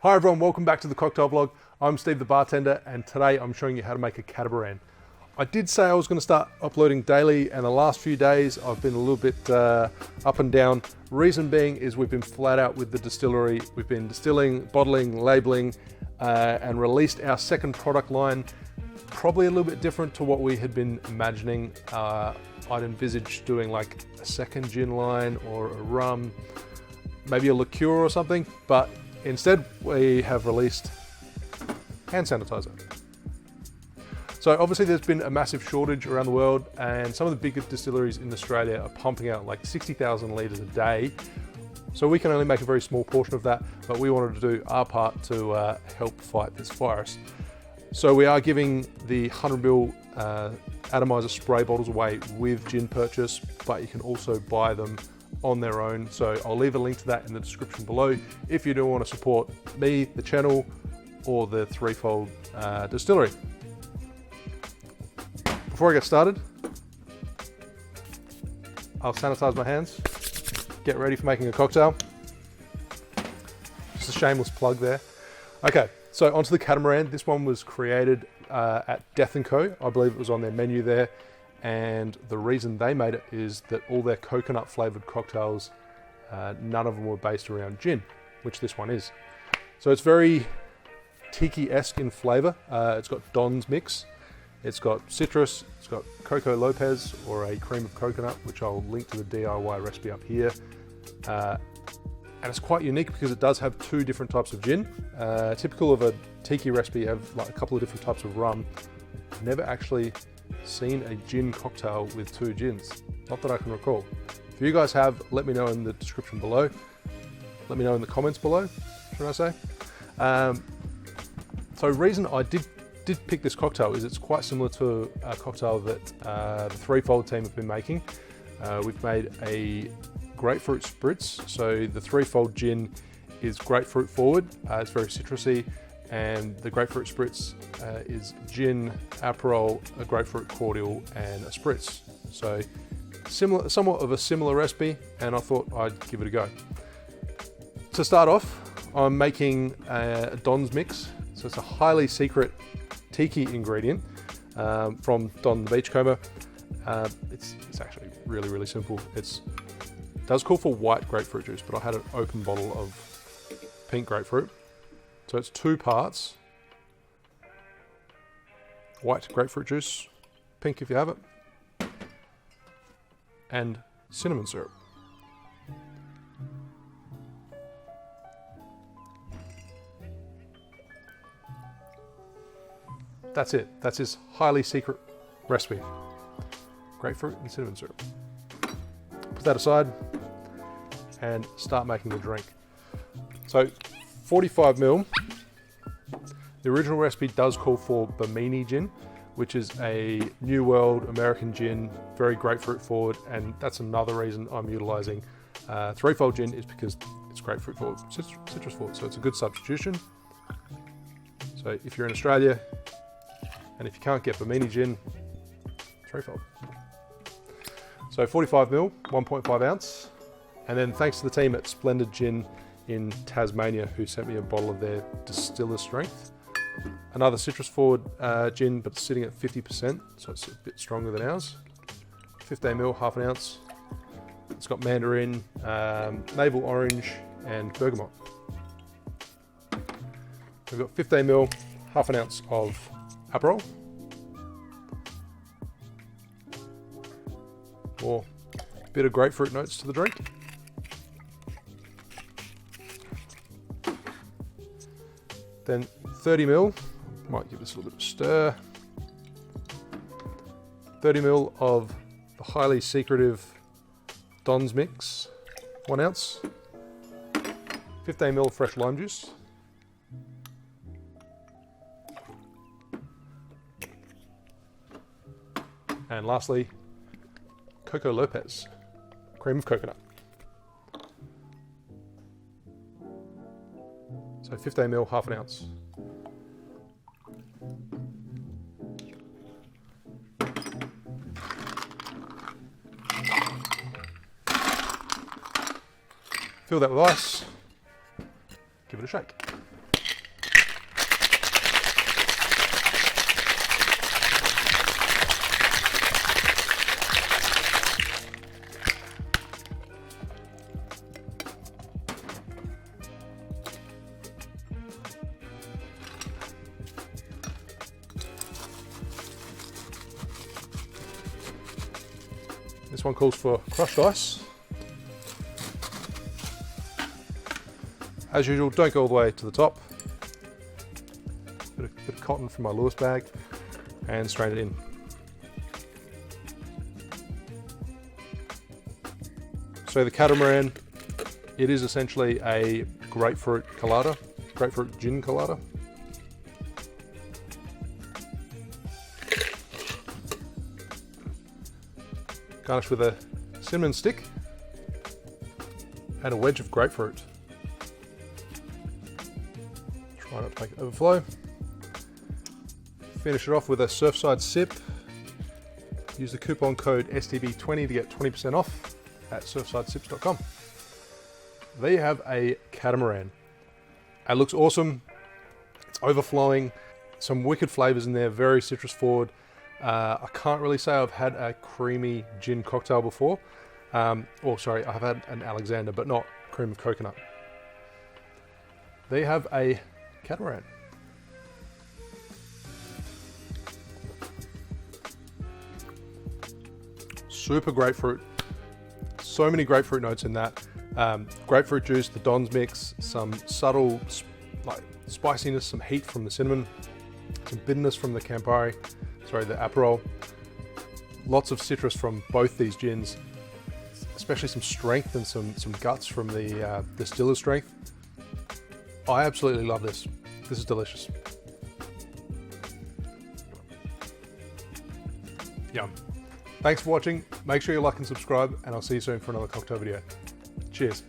Hi everyone, welcome back to the Cocktail Vlog. I'm Steve the bartender, and today I'm showing you how to make a Catamaran. I did say I was going to start uploading daily, and the last few days I've been a little bit up and down. Reason being is we've been flat out with the distillery. We've been distilling, bottling, labeling, and released our second product line. Probably a little bit different to what we had been imagining. I'd envisaged doing like a second gin line or a rum, maybe a liqueur or something, but instead we have released hand sanitizer. So obviously there's been a massive shortage around the world, and some of the bigger distilleries in Australia are pumping out like 60,000 litres a day. So we can only make a very small portion of that, but we wanted to do our part to help fight this virus. So we are giving the 100ml atomizer spray bottles away with gin purchase, but you can also buy them on their own. So I'll leave a link to that in the description below if you do want to support me, the channel, or the Threefold Distillery. Before I get started, I'll sanitize my hands, get ready for making a cocktail. Just a shameless plug there. Okay, so onto the Catamaran. This one was created at Death & Co. I believe it was on their menu there. And the reason they made it is that all their coconut-flavoured cocktails, none of them were based around gin, which this one is. So it's very tiki-esque in flavour. It's got Don's mix, it's got citrus, it's got Coco Lopez or a cream of coconut, which I'll link to the DIY recipe up here. And it's quite unique because it does have two different types of gin. Typical of a tiki recipe, you have like a couple of different types of rum. I've never actually seen a gin cocktail with two gins, not that I can recall. If you guys have, let me know in the description below. Let me know in the comments below, should I say. So the reason I did pick this cocktail is it's quite similar to a cocktail that the Threefold team have been making. We've made a grapefruit spritz. So the Threefold gin is grapefruit-forward. It's very citrusy. And the grapefruit spritz is gin, Aperol, a grapefruit cordial, and a spritz. So similar, somewhat of a similar recipe, and I thought I'd give it a go. To start off, I'm making a Don's mix. So it's a highly secret tiki ingredient from Don the Beachcomber. It's actually really, really simple. It does call for white grapefruit juice, but I had an open bottle of pink grapefruit. So it's 2 parts white grapefruit juice, pink if you have it, and cinnamon syrup. That's it. That's his highly secret recipe. Grapefruit and cinnamon syrup. Put that aside and start making the drink. So 45ml. The original recipe does call for Bimini gin, which is a New World American gin, very grapefruit forward, and that's another reason I'm utilizing Threefold gin is because it's grapefruit forward, citrus forward, so it's a good substitution. So if you're in Australia and if you can't get Bimini gin, Threefold. So 45ml, 1.5 ounce, and then thanks to the team at Splendid Gin in Tasmania who sent me a bottle of their distiller strength. Another citrus forward gin, but sitting at 50%, so it's a bit stronger than ours. 15ml, half an ounce. It's got mandarin, navel orange, and bergamot. We've got 15ml, half an ounce of Aperol. Or a bit of grapefruit notes to the drink. Then 30ml, might give this a little bit of stir. 30ml of the highly secretive Don's mix, 1 ounce. 15ml fresh lime juice. And lastly, Coco Lopez, cream of coconut. So 15ml, half an ounce. Fill that with ice, give it a shake. This one calls for crushed ice. As usual, don't go all the way to the top. Bit of cotton from my Lewis bag and strain it in. So the Catamaran, it is essentially a grapefruit colada, grapefruit gin colada. Garnish with a cinnamon stick and a wedge of grapefruit. Try not to make it overflow. Finish it off with a Surfside sip. Use the coupon code STB20 to get 20% off at surfsidesips.com. There you have a Catamaran. It looks awesome. It's overflowing. Some wicked flavors in there, very citrus forward. I can't really say I've had a creamy gin cocktail before. Sorry, I've had an Alexander, but not cream of coconut. There you have a Catamaran. Super grapefruit. So many grapefruit notes in that. Grapefruit juice, the Don's mix, some subtle spiciness, some heat from the cinnamon, some bitterness from the Campari, the Aperol. Lots of citrus from both these gins, especially some strength and some guts from the distiller's strength. I absolutely love this. This is delicious. Yum. Thanks for watching. Make sure you like and subscribe, and I'll see you soon for another cocktail video. Cheers.